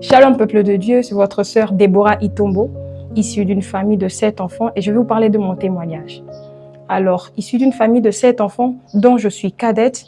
Shalom peuple de Dieu, c'est votre sœur Déborah Itombo, issue d'une famille de 7 enfants et je vais vous parler de mon témoignage. Alors, issue d'une famille de 7 enfants dont je suis cadette,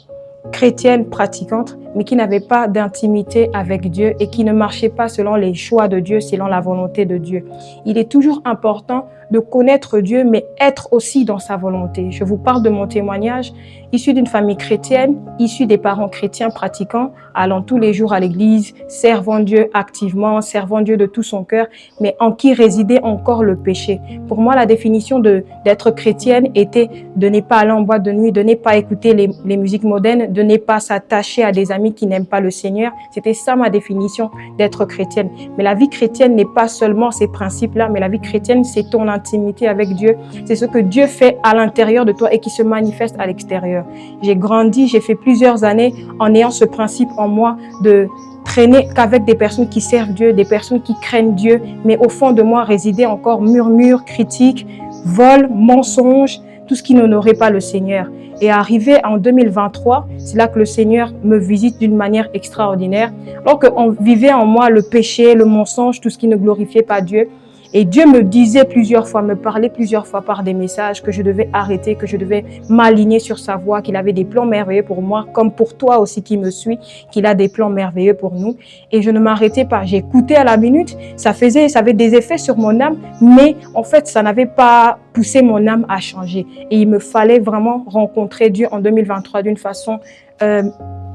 chrétienne pratiquante, mais qui n'avait pas d'intimité avec Dieu et qui ne marchait pas selon les choix de Dieu, selon la volonté de Dieu. Il est toujours important de connaître Dieu, mais être aussi dans sa volonté. Je vous parle de mon témoignage, issu d'une famille chrétienne, issu des parents chrétiens pratiquants, allant tous les jours à l'église, servant Dieu activement, servant Dieu de tout son cœur, mais en qui résidait encore le péché. Pour moi, la définition d'être chrétienne était de ne pas aller en boîte de nuit, de ne pas écouter les musiques modernes, de ne pas s'attacher à des amis qui n'aiment pas le Seigneur. C'était ça ma définition d'être chrétienne. Mais la vie chrétienne n'est pas seulement ces principes-là, mais la vie chrétienne, c'est ton intimité avec Dieu. C'est ce que Dieu fait à l'intérieur de toi et qui se manifeste à l'extérieur. J'ai grandi, j'ai fait plusieurs années en ayant ce principe en moi de traîner qu'avec des personnes qui servent Dieu, des personnes qui craignent Dieu, mais au fond de moi résidait encore murmures, critiques, vols, mensonges, tout ce qui n'honorait pas le Seigneur. Et arrivé en 2023, c'est là que le Seigneur me visite d'une manière extraordinaire. Alors qu'on vivait en moi le péché, le mensonge, tout ce qui ne glorifiait pas Dieu. Et Dieu me disait plusieurs fois, me parlait plusieurs fois par des messages que je devais arrêter, que je devais m'aligner sur sa voie, qu'il avait des plans merveilleux pour moi, comme pour toi aussi qui me suis, qu'il a des plans merveilleux pour nous. Et je ne m'arrêtais pas. J'écoutais à la minute, ça avait des effets sur mon âme, mais en fait, ça n'avait pas poussé mon âme à changer. Et il me fallait vraiment rencontrer Dieu en 2023 d'une façon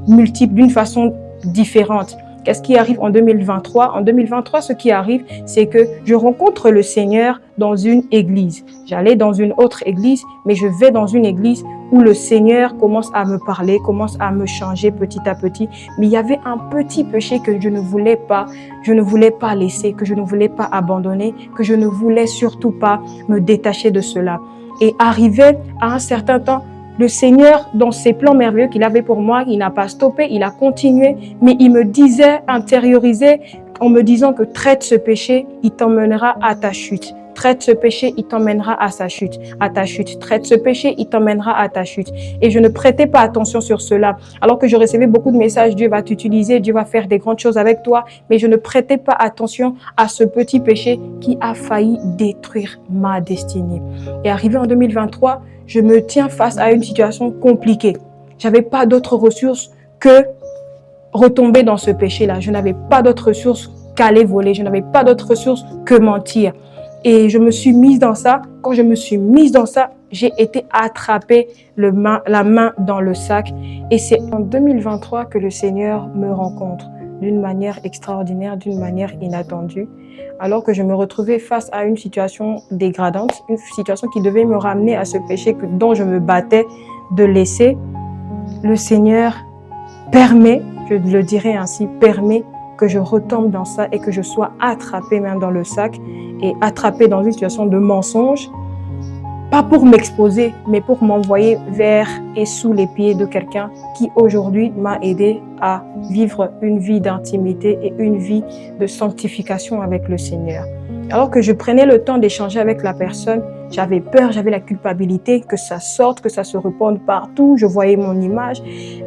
multiple, d'une façon différente. Qu'est-ce qui arrive en 2023? En 2023, ce qui arrive, c'est que je rencontre le Seigneur dans une église. J'allais dans une autre église, mais je vais dans une église où le Seigneur commence à me parler, commence à me changer petit à petit. Mais il y avait un petit péché que je ne voulais pas laisser, que je ne voulais pas abandonner, que je ne voulais surtout pas me détacher de cela. Et arrivé à un certain temps, le Seigneur, dans ses plans merveilleux qu'il avait pour moi, il n'a pas stoppé, il a continué, mais il me disait, intériorisait, en me disant que traite ce péché, il t'emmènera à ta chute. Traite ce péché, il t'emmènera à sa chute, à ta chute. Traite ce péché, il t'emmènera à ta chute. Et je ne prêtais pas attention sur cela. Alors que je recevais beaucoup de messages, Dieu va t'utiliser, Dieu va faire des grandes choses avec toi. Mais je ne prêtais pas attention à ce petit péché qui a failli détruire ma destinée. Et arrivé en 2023, je me tiens face à une situation compliquée. J'avais pas d'autres ressources que retomber dans ce péché-là. Je n'avais pas d'autres ressources qu'aller voler. Je n'avais pas d'autres ressources que mentir. Et je me suis mise dans ça. Quand je me suis mise dans ça, j'ai été attrapée la main dans le sac. Et c'est en 2023 que le Seigneur me rencontre d'une manière extraordinaire, d'une manière inattendue. Alors que je me retrouvais face à une situation dégradante, une situation qui devait me ramener à ce péché dont je me battais de laisser, le Seigneur permet, je le dirais ainsi, permet que je retombe dans ça et que je sois attrapée même dans le sac et attrapée dans une situation de mensonge, pas pour m'exposer, mais pour m'envoyer vers et sous les pieds de quelqu'un qui aujourd'hui m'a aidé à vivre une vie d'intimité et une vie de sanctification avec le Seigneur. Alors que je prenais le temps d'échanger avec la personne, j'avais peur, j'avais la culpabilité que ça sorte, que ça se répande partout, je voyais mon image.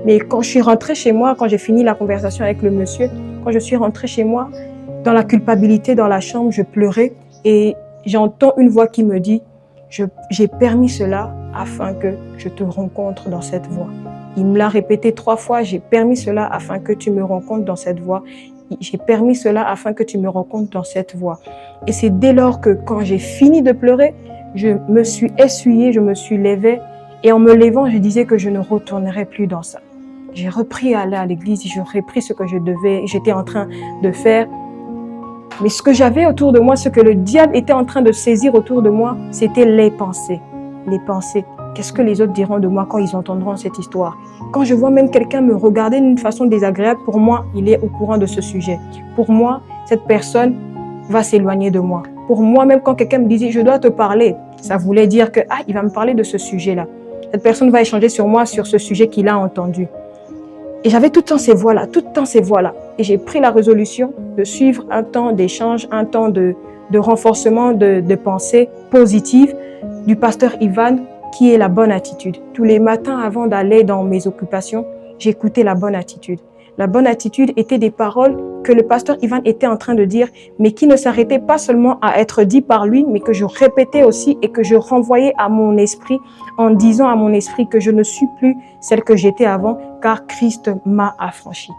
Mais quand je suis rentrée chez moi, quand j'ai fini la conversation avec le monsieur, quand je suis rentrée chez moi, dans la culpabilité, dans la chambre, je pleurais et j'entends une voix qui me dit j'ai permis cela afin que je te rencontre dans cette voie. Il me l'a répété 3 fois, j'ai permis cela afin que tu me rencontres dans cette voie. J'ai permis cela afin que tu me rencontres dans cette voie. Et c'est dès lors que quand j'ai fini de pleurer, je me suis essuyée, je me suis levée et en me levant, je disais que je ne retournerai plus dans ça. J'ai repris à aller à l'église, j'ai repris ce que j'étais en train de faire. Mais ce que j'avais autour de moi, ce que le diable était en train de saisir autour de moi, c'était les pensées. Les pensées. Qu'est-ce que les autres diront de moi quand ils entendront cette histoire? Quand je vois même quelqu'un me regarder d'une façon désagréable, pour moi, il est au courant de ce sujet. Pour moi, cette personne va s'éloigner de moi. Pour moi, même quand quelqu'un me disait « je dois te parler », ça voulait dire que « il va me parler de ce sujet-là ». Cette personne va échanger sur moi, sur ce sujet qu'il a entendu. Et j'avais tout le temps ces voix-là, Et j'ai pris la résolution de suivre un temps d'échange, un temps de renforcement de pensée positive du pasteur Ivan, qui est la bonne attitude. Tous les matins, avant d'aller dans mes occupations, j'écoutais la bonne attitude. La bonne attitude était des paroles que le pasteur Ivan était en train de dire, mais qui ne s'arrêtaient pas seulement à être dit par lui, mais que je répétais aussi et que je renvoyais à mon esprit en disant à mon esprit que je ne suis plus celle que j'étais avant, car Christ m'a affranchi.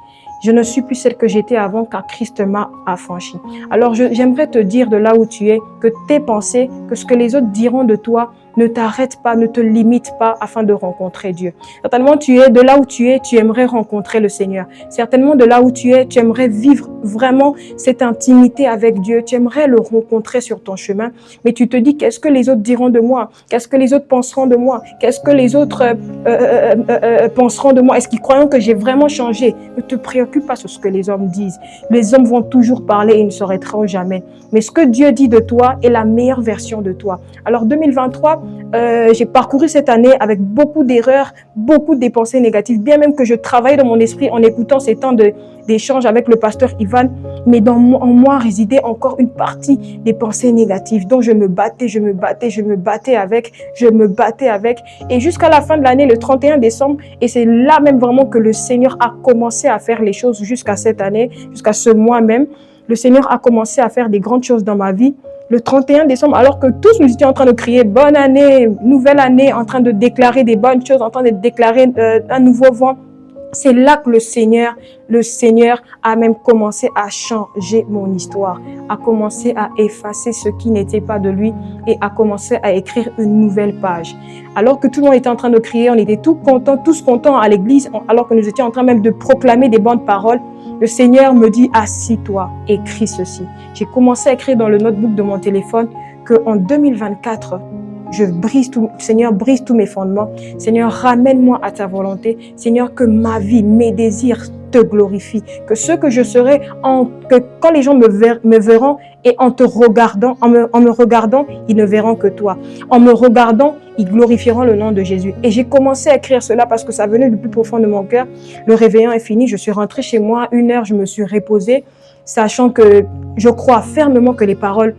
Je ne suis plus celle que j'étais avant, car Christ m'a affranchi. Alors j'aimerais te dire de là où tu es, que tes pensées, que ce que les autres diront de toi, ne t'arrête pas, ne te limite pas afin de rencontrer Dieu. Certainement, tu es de là où tu es, tu aimerais rencontrer le Seigneur. Certainement, de là où tu es, tu aimerais vivre vraiment cette intimité avec Dieu. Tu aimerais le rencontrer sur ton chemin. Mais tu te dis, qu'est-ce que les autres diront de moi? Qu'est-ce que les autres penseront de moi? Qu'est-ce que les autres penseront de moi? Est-ce qu'ils croient que j'ai vraiment changé? Ne te préoccupe pas sur ce que les hommes disent. Les hommes vont toujours parler et ils ne s'arrêteront jamais. Mais ce que Dieu dit de toi est la meilleure version de toi. Alors 2023, j'ai parcouru cette année avec beaucoup d'erreurs, beaucoup de pensées négatives, bien même que je travaillais dans mon esprit en écoutant ces temps d'échange avec le pasteur Ivan, mais en moi résidait encore une partie des pensées négatives dont je me battais avec, et jusqu'à la fin de l'année, le 31 décembre, et c'est là même vraiment que le Seigneur a commencé à faire les choses jusqu'à cette année, jusqu'à ce mois même. Le Seigneur a commencé à faire des grandes choses dans ma vie. Le 31 décembre, alors que tous nous étions en train de crier « Bonne année, nouvelle année », en train de déclarer des bonnes choses, en train de déclarer un nouveau vent, c'est là que le Seigneur a même commencé à changer mon histoire, a commencé à effacer ce qui n'était pas de lui et a commencé à écrire une nouvelle page. Alors que tout le monde était en train de crier, on était tous contents à l'église, alors que nous étions en train même de proclamer des bonnes paroles, le Seigneur me dit, assis-toi, écris ceci. J'ai commencé à écrire dans le notebook de mon téléphone qu'en 2024, Seigneur, brise tous mes fondements. Seigneur, ramène-moi à ta volonté. Seigneur, que ma vie, mes désirs te glorifient. Que ce que je serai, que quand les gens me verront et en me regardant, ils ne verront que toi. En me regardant, ils glorifieront le nom de Jésus. Et j'ai commencé à écrire cela parce que ça venait du plus profond de mon cœur. Le réveillon est fini. Je suis rentrée chez moi. 1 heure, je me suis reposée, sachant que je crois fermement que les paroles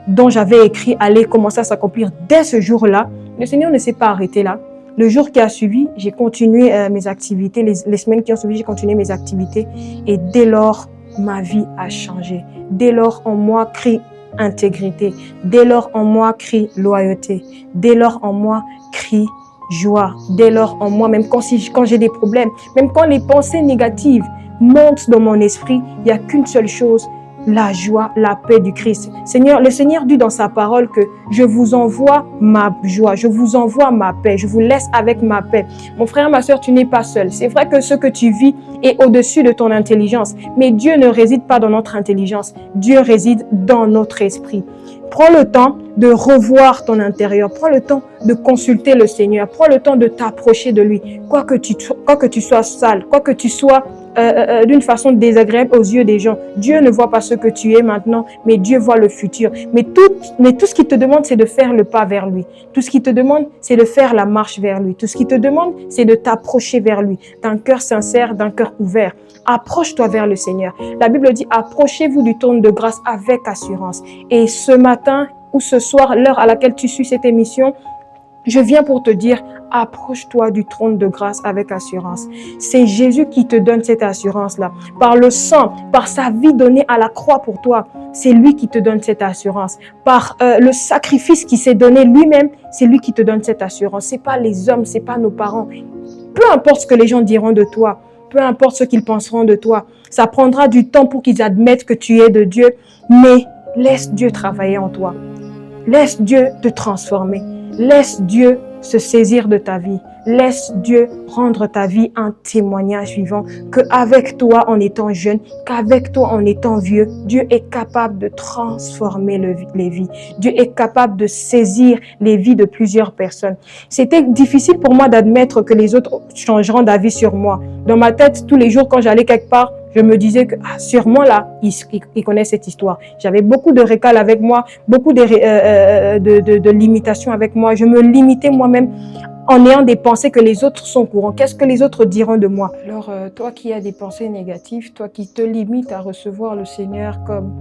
dont j'avais écrit allait commencer à s'accomplir dès ce jour-là. Le Seigneur ne s'est pas arrêté là. Le jour qui a suivi, j'ai continué mes activités. Les semaines qui ont suivi, j'ai continué mes activités. Et dès lors, ma vie a changé. Dès lors, en moi crie intégrité. Dès lors, en moi crie loyauté. Dès lors, en moi crie joie. Dès lors, en moi, même quand j'ai des problèmes, même quand les pensées négatives montent dans mon esprit, il n'y a qu'une seule chose: la joie, la paix du Christ. Le Seigneur dit dans sa parole que je vous envoie ma joie, je vous envoie ma paix, je vous laisse avec ma paix. Mon frère, ma soeur, tu n'es pas seul. C'est vrai que ce que tu vis est au-dessus de ton intelligence, mais Dieu ne réside pas dans notre intelligence. Dieu réside dans notre esprit. Prends le temps de revoir ton intérieur. Prends le temps de consulter le Seigneur. Prends le temps de t'approcher de lui. Quoi que tu sois sale, quoi que tu sois d'une façon désagréable aux yeux des gens, Dieu ne voit pas ce que tu es maintenant, mais Dieu voit le futur. Mais tout ce qu'il te demande, c'est de faire le pas vers lui. Tout ce qu'il te demande, c'est de faire la marche vers lui. Tout ce qu'il te demande, c'est de t'approcher vers lui, d'un cœur sincère, d'un cœur ouvert. Approche-toi vers le Seigneur. La Bible dit, approchez-vous du trône de grâce avec assurance. Et ce matin ou ce soir, l'heure à laquelle tu suis cette émission, je viens pour te dire, approche-toi du trône de grâce avec assurance. C'est Jésus qui te donne cette assurance-là. Par le sang, par sa vie donnée à la croix pour toi, c'est lui qui te donne cette assurance. Par le sacrifice qui s'est donné lui-même, c'est lui qui te donne cette assurance. C'est pas les hommes, c'est pas nos parents. Peu importe ce que les gens diront de toi, peu importe ce qu'ils penseront de toi, ça prendra du temps pour qu'ils admettent que tu es de Dieu, mais laisse Dieu travailler en toi. Laisse Dieu te transformer. Laisse Dieu se saisir de ta vie. Laisse Dieu rendre ta vie un témoignage vivant qu'avec toi en étant jeune, qu'avec toi en étant vieux, Dieu est capable de transformer les vies. Dieu est capable de saisir les vies de plusieurs personnes. C'était difficile pour moi d'admettre que les autres changeront d'avis sur moi. Dans ma tête, tous les jours quand j'allais quelque part, je me disais que sûrement là, il connaît cette histoire. J'avais beaucoup de récals avec moi, beaucoup de limitations avec moi. Je me limitais moi-même en ayant des pensées que les autres sont au courant. Qu'est-ce que les autres diront de moi? Alors, toi qui as des pensées négatives, toi qui te limites à recevoir le Seigneur comme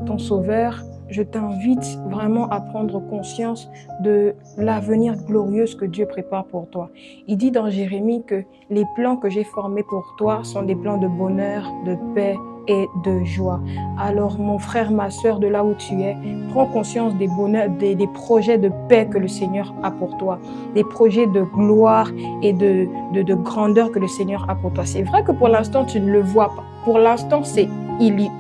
ton sauveur, je t'invite vraiment à prendre conscience de l'avenir glorieux que Dieu prépare pour toi. Il dit dans Jérémie que les plans que j'ai formés pour toi sont des plans de bonheur, de paix et de joie. Alors mon frère, ma sœur, de là où tu es, prends conscience des bonheurs, des projets de paix que le Seigneur a pour toi, des projets de gloire et de grandeur que le Seigneur a pour toi. C'est vrai que pour l'instant, tu ne le vois pas. Pour l'instant, c'est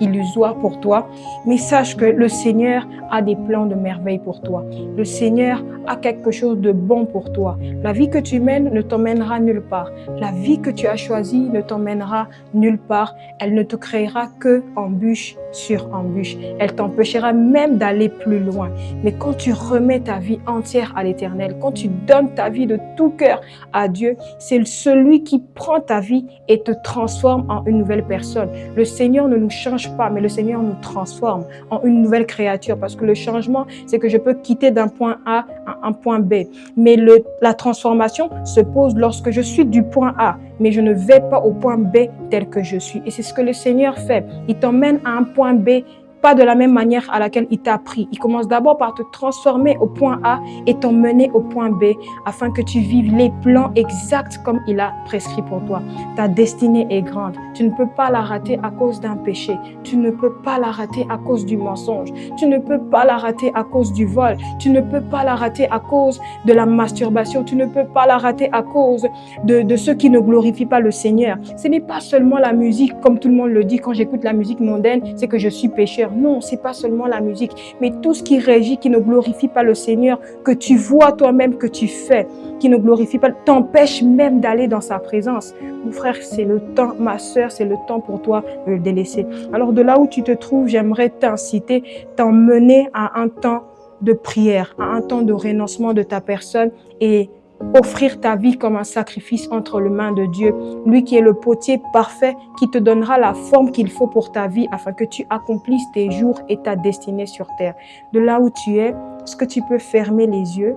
illusoire pour toi, mais sache que le Seigneur a des plans de merveille pour toi. Le Seigneur a quelque chose de bon pour toi. La vie que tu mènes ne t'emmènera nulle part. La vie que tu as choisie ne t'emmènera nulle part. Elle ne te créera que embûche sur embûche. Elle t'empêchera même d'aller plus loin. Mais quand tu remets ta vie entière à l'Éternel, quand tu donnes ta vie de tout cœur à Dieu, c'est celui qui prend ta vie et te transforme en une nouvelle personne. Le Seigneur ne nous change pas, mais le Seigneur nous transforme en une nouvelle créature. Parce que le changement, c'est que je peux quitter d'un point A à un point B. Mais la transformation se pose lorsque je suis du point A, mais je ne vais pas au point B tel que je suis. Et c'est ce que le Seigneur fait. Il t'emmène à un point B, pas de la même manière à laquelle il t'a pris. Il commence d'abord par te transformer au point A et t'emmener au point B afin que tu vives les plans exacts comme il a prescrit pour toi. Ta destinée est grande. Tu ne peux pas la rater à cause d'un péché. Tu ne peux pas la rater à cause du mensonge. Tu ne peux pas la rater à cause du vol. Tu ne peux pas la rater à cause de la masturbation. Tu ne peux pas la rater à cause de ceux qui ne glorifient pas le Seigneur. Ce n'est pas seulement la musique, comme tout le monde le dit, quand j'écoute la musique mondaine, c'est que je suis pécheur. Non, c'est pas seulement la musique, mais tout ce qui régit, qui ne glorifie pas le Seigneur, que tu vois toi-même, que tu fais, qui ne glorifie pas, t'empêche même d'aller dans sa présence. Mon frère, c'est le temps, ma sœur, c'est le temps pour toi de le délaisser. Alors de là où tu te trouves, j'aimerais t'inciter, t'emmener à un temps de prière, à un temps de renoncement de ta personne et offrir ta vie comme un sacrifice entre les mains de Dieu, lui qui est le potier parfait, qui te donnera la forme qu'il faut pour ta vie afin que tu accomplisses tes jours et ta destinée sur terre. De là où tu es, est-ce que tu peux fermer les yeux?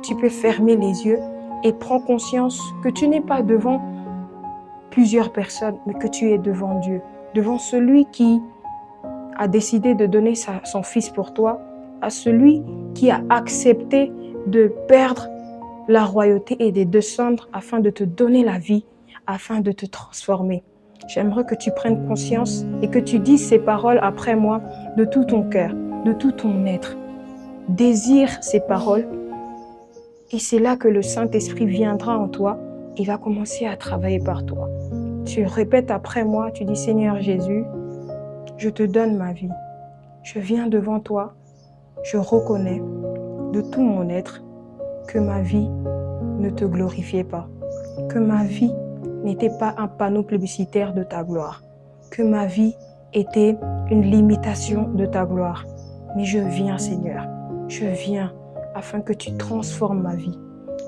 Tu peux fermer les yeux et prends conscience que tu n'es pas devant plusieurs personnes, mais que tu es devant Dieu, devant celui qui a décidé de donner son fils pour toi, à celui qui a accepté de perdre la royauté et de descendre afin de te donner la vie, afin de te transformer. J'aimerais que tu prennes conscience et que tu dises ces paroles après moi de tout ton cœur, de tout ton être. Désire ces paroles et c'est là que le Saint-Esprit viendra en toi et va commencer à travailler par toi. Tu répètes après moi, tu dis « Seigneur Jésus, je te donne ma vie. Je viens devant toi, je reconnais de tout mon être que ma vie ne te glorifiait pas, que ma vie n'était pas un panneau publicitaire de ta gloire, que ma vie était une limitation de ta gloire. Mais je viens, Seigneur, je viens afin que tu transformes ma vie,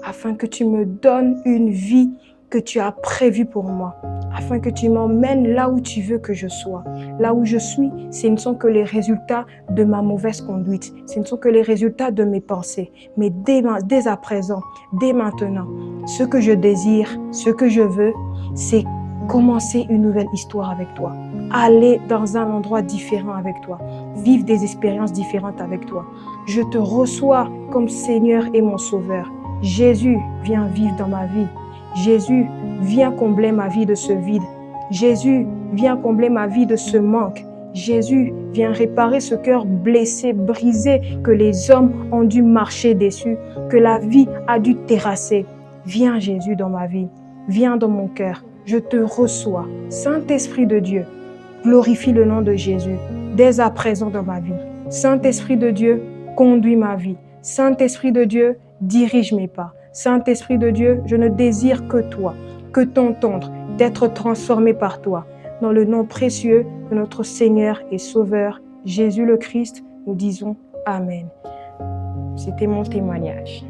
afin que tu me donnes une vie que tu as prévue pour moi, afin que tu m'emmènes là où tu veux que je sois. Là où je suis, ce ne sont que les résultats de ma mauvaise conduite, ce ne sont que les résultats de mes pensées. Mais dès à présent, dès maintenant, ce que je désire, ce que je veux, c'est commencer une nouvelle histoire avec toi, aller dans un endroit différent avec toi, vivre des expériences différentes avec toi. Je te reçois comme Seigneur et mon Sauveur. Jésus, viens vivre dans ma vie. Jésus, viens combler ma vie de ce vide. Jésus, viens combler ma vie de ce manque. Jésus, viens réparer ce cœur blessé, brisé, que les hommes ont dû marcher dessus, que la vie a dû terrasser. Viens Jésus dans ma vie, viens dans mon cœur. Je te reçois. Saint-Esprit de Dieu, glorifie le nom de Jésus dès à présent dans ma vie. Saint-Esprit de Dieu, conduis ma vie. Saint-Esprit de Dieu, dirige mes pas. Saint-Esprit de Dieu, je ne désire que toi, que t'entendre, d'être transformé par toi. Dans le nom précieux de notre Seigneur et Sauveur, Jésus le Christ, nous disons Amen. C'était mon témoignage.